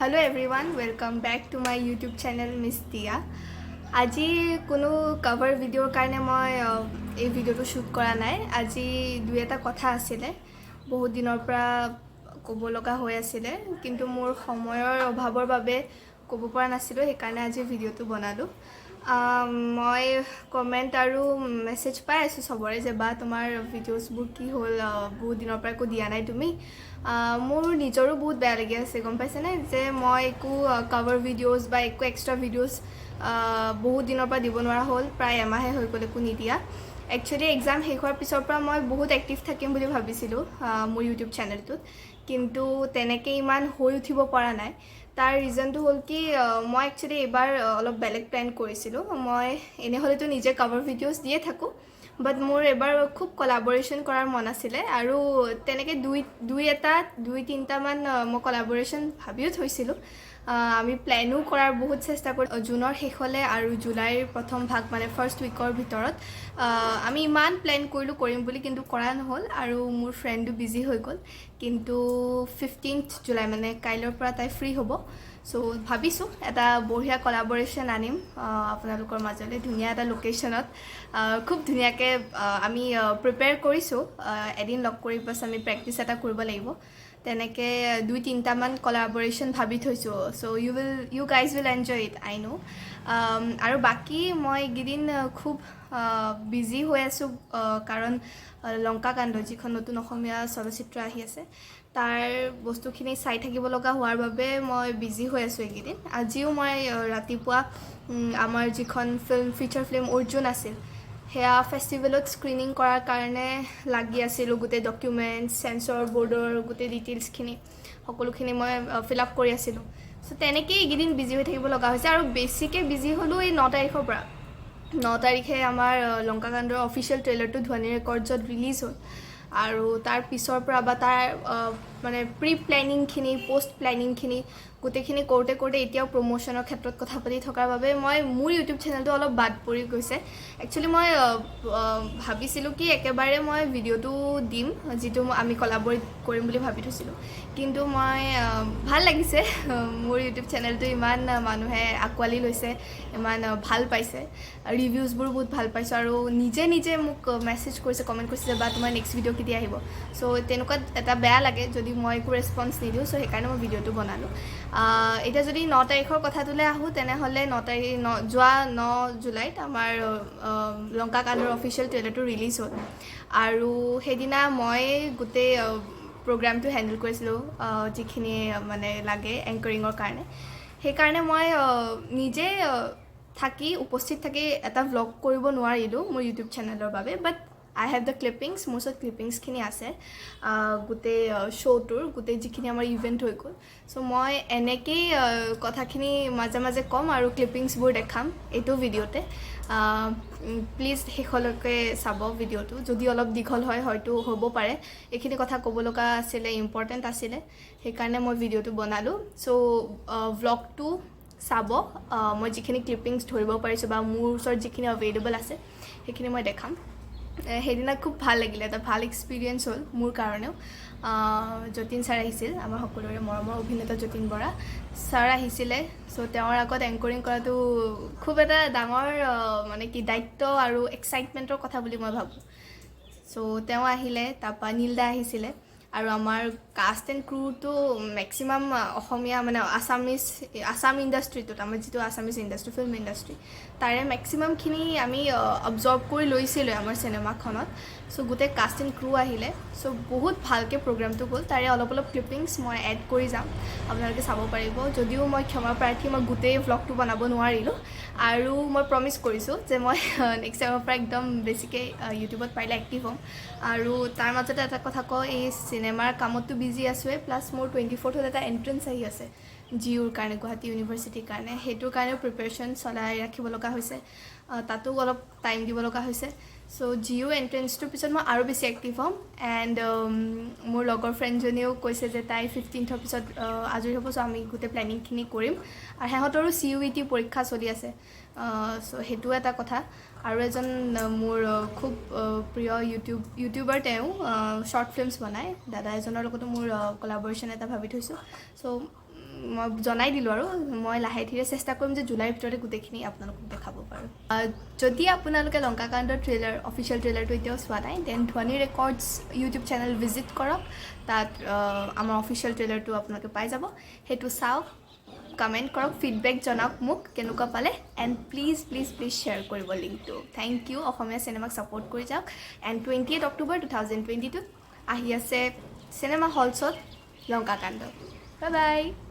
Hello everyone, welcome back to my YouTube channel Miss Tia. আজি কোনো cover ভিডিঅ'ৰ কাৰণে মই এই ভিডিঅ'টো শ্বুট কৰা নাই। আজি দুই এটা কথা আছিলে, বহুত দিনৰ পৰা ক'ব লগা হৈ আছিলে, কিন্তু মোৰ সময়ৰ অভাৱৰ বাবে ক'ব পৰা নাছিলোঁ, সেইকাৰণে আজি ভিডিঅ'টো বনালোঁ। মই কমেণ্ট আৰু মেছেজ পাই আছোঁ চবৰে যে বা তোমাৰ ভিডিঅ'ছবোৰ কি হ'ল, বহুত দিনৰ পৰা একো দিয়া নাই তুমি। মোৰ নিজৰো বহুত বেয়া লাগি আছে, গম পাইছেনে, যে মই একো কভাৰ ভিডিঅ'ছ বা একো এক্সট্ৰা ভিডিঅ'ছ বহুত দিনৰ পৰা দিব নোৱাৰা হ'ল, প্ৰায় এমাহে হৈ গ'ল একো নিদিয়া। একচুৱেলি এক্সাম শেষ হোৱাৰ পিছৰ পৰা মই বহুত এক্টিভ থাকিম বুলি ভাবিছিলোঁ মোৰ ইউটিউব চেনেলটোত, কিন্তু তেনেকৈ ইমান হৈ উঠিব পৰা নাই। তাৰ ৰিজনটো হ'ল কি, মই একচুৱেলি এইবাৰ অলপ বেলেগ প্লেন কৰিছিলোঁ। মই এনেহ'লেতো নিজে কভাৰ ভিডিঅ'ছ দিয়ে থাকোঁ, বাট মোৰ এবাৰ খুব কলাবৰেশ্যন কৰাৰ মন আছিলে, আৰু তেনেকৈ দুই তিনিটামান মই কলাবৰেশ্যন ভাবিও থৈছিলোঁ। আমি প্লেনো কৰাৰ বহুত চেষ্টা কৰি জুনৰ শেষলৈ আৰু জুলাইৰ প্ৰথম ভাগ মানে ফাৰ্ষ্ট উইকৰ ভিতৰত আমি ইমান প্লেন কৰিম বুলি, কিন্তু কৰা নহ'ল, আৰু মোৰ ফ্ৰেণ্ডো বিজি হৈ গ'ল। কিন্তু 15 জুলাই মানে কাইলৈৰ পৰা তাই ফ্ৰী হ'ব, চ' ভাবিছোঁ এটা বঢ়িয়া কলাবৰেশ্যন আনিম আপোনালোকৰ মাজলৈ, ধুনীয়া এটা লোকেশ্যনত। খুব ধুনীয়াকৈ আমি প্ৰিপেয়াৰ কৰিছোঁ, এদিন লগ কৰি পাছ আমি প্ৰেক্টিচ এটা কৰিব লাগিব। তেনেকৈ দুই তিনিটামান কলাবৰেশ্যন ভাবি থৈছোঁ, so' you guys will enjoy it, I know'. আৰু বাকী মই এইকেইদিন খুব বিজি হৈ আছোঁ, কাৰণ লংকাকাণ্ড যিখন নতুন অসমীয়া চলচ্চিত্ৰ আহি আছে, তাৰ বস্তুখিনি চাই থাকিব লগা হোৱাৰ বাবে মই বিজি হৈ আছোঁ এইকেইদিন। আজিও মই ৰাতিপুৱা আমাৰ যিখন ফিচাৰ ফিল্ম অৰ্জুন আছিল, সেয়া ফেষ্টিভেলত স্ক্ৰিনিং কৰাৰ কাৰণে লাগি আছিলোঁ। গোটেই ডকুমেণ্টছ, চেঞ্চৰ বৰ্ডৰ গোটেই ডিটেইলছখিনি সকলোখিনি মই ফিল আপ কৰি আছিলোঁ। চ' তেনেকেই এইকেইদিন বিজি হৈ থাকিব লগা হৈছে, আৰু বেছিকৈ বিজি হ'লোঁ এই 9 তাৰিখৰ পৰা। 9 তাৰিখে আমাৰ লংকাকাণ্ডৰ অফিচিয়েল ট্ৰেইলাৰটো ধ্বনি ৰেকৰ্ডছত ৰিলিজ হ'ল, আৰু তাৰ পিছৰ পৰা বা তাৰ মানে প্ৰি প্লেনিংখিনি, পষ্ট প্লেনিংখিনি গোটেইখিনি কৰোঁতে এতিয়াও প্ৰমোশ্যনৰ ক্ষেত্ৰত কথা পাতি থকাৰ বাবে মোৰ ইউটিউব চেনেলটো অলপ বাদ পৰি গৈছে। একচুৱেলি মই ভাবিছিলোঁ কি একেবাৰে মই ভিডিঅ'টো দিম, যিটো আমি কলাবৰেট কৰিম বুলি ভাবি থৈছিলোঁ, কিন্তু মই ভাল লাগিছে মোৰ ইউটিউব চেনেলটো ইমান মানুহে আঁকোৱালি লৈছে, ইমান ভাল পাইছে, ৰিভিউজবোৰ বহুত ভাল পাইছোঁ, আৰু নিজে মোক মেছেজ কৰিছে, কমেণ্ট কৰিছে যে বা তোমাৰ নেক্সট ভিডিঅ' কেতিয়া আহিব। চ' তেনেকুৱাত এটা বেয়া লাগে যদি মই একো ৰেছপন্স নিদিওঁ, চ' সেইকাৰণে মই ভিডিঅ'টো বনালোঁ। এতিয়া যদি 9 তাৰিখৰ কথাটোলৈ আহোঁ, তেনেহ'লে যোৱা 9 জুলাইত আমাৰ লংকাকাণ্ডৰ অফিচিয়েল ট্ৰেইলাৰটো ৰিলিজ হ'ল, আৰু সেইদিনা মই গোটেই প্ৰগ্ৰামটো হেণ্ডেল কৰিছিলোঁ, যিখিনি মানে লাগে এংকাৰিঙৰ কাৰণে। সেইকাৰণে মই নিজে উপস্থিত থাকি এটা ভ্লগ কৰিব নোৱাৰিলোঁ মোৰ ইউটিউব চেনেলৰ বাবে, বাট আই হেভ দ্য ক্লিপিংছ, মোৰ ওচৰত ক্লিপিংছখিনি আছে গোটেই শ্ব'টোৰ, গোটেই যিখিনি আমাৰ ইভেণ্ট হৈ গ'ল। চ' মই এনেকেই কথাখিনি মাজে মাজে ক'ম আৰু ক্লিপিংছবোৰ দেখাম এইটো ভিডিঅ'তে। প্লিজ শেষলৈকে চাব ভিডিঅ'টো, যদি অলপ দীঘল হয় হয়তো হ'ব পাৰে, এইখিনি কথা ক'ব লগা আছিলে, ইম্পৰ্টেণ্ট আছিলে, সেইকাৰণে মই ভিডিঅ'টো বনালোঁ। চ' ভ্লগটো চাব, মই যিখিনি ক্লিপিংছ ধৰিব পাৰিছোঁ বা মোৰ ওচৰত যিখিনি এভেইলেবল আছে সেইখিনি মই দেখাম। সেইদিনা খুব ভাল লাগিলে, এটা ভাল এক্সপিৰিয়েঞ্চ হ'ল মোৰ কাৰণেও। যতীন ছাৰ আহিছিল, আমাৰ সকলোৰে মৰমৰ অভিনেতা যতীন বৰা ছাৰ আহিছিলে। চ' তেওঁৰ আগত এংকৰিং কৰাটো খুব এটা ডাঙৰ মানে কি দায়িত্ব আৰু এক্সাইটমেণ্টৰ কথা বুলি মই ভাবোঁ। চ' তেওঁ আহিলে, তাৰপৰা নীলদা আহিছিলে, আৰু আমাৰ কাষ্ট এণ্ড ক্ৰুটো মেক্সিমাম অসমীয়া মানে আছাম ইণ্ডাষ্ট্ৰিটোত, আমাৰ যিটো আছামিজ ইণ্ডাষ্ট্ৰি, ফিল্ম ইণ্ডাষ্ট্ৰি, তাৰে মেক্সিমামখিনি আমি অবজাৰ্ভ কৰি লৈছিলোঁ আমাৰ চিনেমাখনত। চ' গোটেই কাষ্ট এণ্ড ক্ৰু আহিলে, চ' বহুত ভালকৈ প্ৰগ্ৰামটো গ'ল। তাৰে অলপ ক্লিপিংছ মই এড কৰি যাম, আপোনালোকে চাব পাৰিব। যদিও মই ক্ষমা প্ৰাৰ্থী, মই গোটেই ভ্লগটো বনাব নোৱাৰিলোঁ, আৰু মই প্ৰমিছ কৰিছোঁ যে মই নেক্সট টাইমৰ পৰা একদম বেছিকৈ ইউটিউবত পাৰিলে এক্টিভ হ'ম। আৰু তাৰ মাজতে এটা কথা কওঁ, এই চিনেমাৰ কামততো বিজি আছোঁৱে, প্লাছ মোৰ 24th এটা এণ্ট্ৰেঞ্চ আহি আছে জিউৰ কাৰণে, গুৱাহাটী ইউনিভাৰ্চিটিৰ কাৰণে। সেইটোৰ কাৰণেও প্ৰিপেৰেশ্যন চলাই ৰাখিব লগা হৈছে, তাতো অলপ টাইম দিব লগা হৈছে। চ' জিউ এণ্ট্ৰেঞ্চটোৰ পিছত মই আৰু বেছি এক্টিভ হ'ম। এণ্ড মোৰ লগৰ ফ্ৰেণ্ডজনীয়েও কৈছে যে তাই 15th পিছত আজৰি হ'ব, চ' আমি গোটেই প্লেনিংখিনি কৰিম। আৰু সিহঁতৰো CUET পৰীক্ষা চলি আছে, চ' সেইটোও এটা কথা। আৰু এজন মোৰ খুব প্ৰিয় ইউটিউবাৰ, তেওঁ শ্বৰ্ট ফিল্মছ বনায়, দাদা এজনৰ লগতো মোৰ কলাবৰেশ্যন এটা ভাবি থৈছোঁ। চ' মই জনাই দিলোঁ আৰু মই লাহে ধীৰে চেষ্টা কৰিম যে জুলাইৰ ভিতৰতে গোটেইখিনি আপোনালোকক দেখাব পাৰোঁ যদি আপোনালোকে লংকাকাণ্ডৰ ট্ৰেইলাৰ অফিচিয়েল ট্ৰেইলাৰটো এতিয়াও চোৱা নাই দেন ধ্বনি ৰেকৰ্ডছ ইউটিউব চেনেল ভিজিট কৰক তাত আমাৰ অফিচিয়েল ট্ৰেইলাৰটো আপোনালোকে পাই যাব সেইটো চাওক কমেণ্ট কৰক ফিডবেক জনাওক মোক কেনেকুৱা পালে এণ্ড প্লিজ শ্বেয়াৰ কৰিব লিংকটো থেংক ইউ অসমীয়া চিনেমাক ছাপোৰ্ট কৰি যাওক এণ্ড 28 অক্টোবৰ 2022 আহি আছে চিনেমা হলছত লংকাকাণ্ড বাই বাই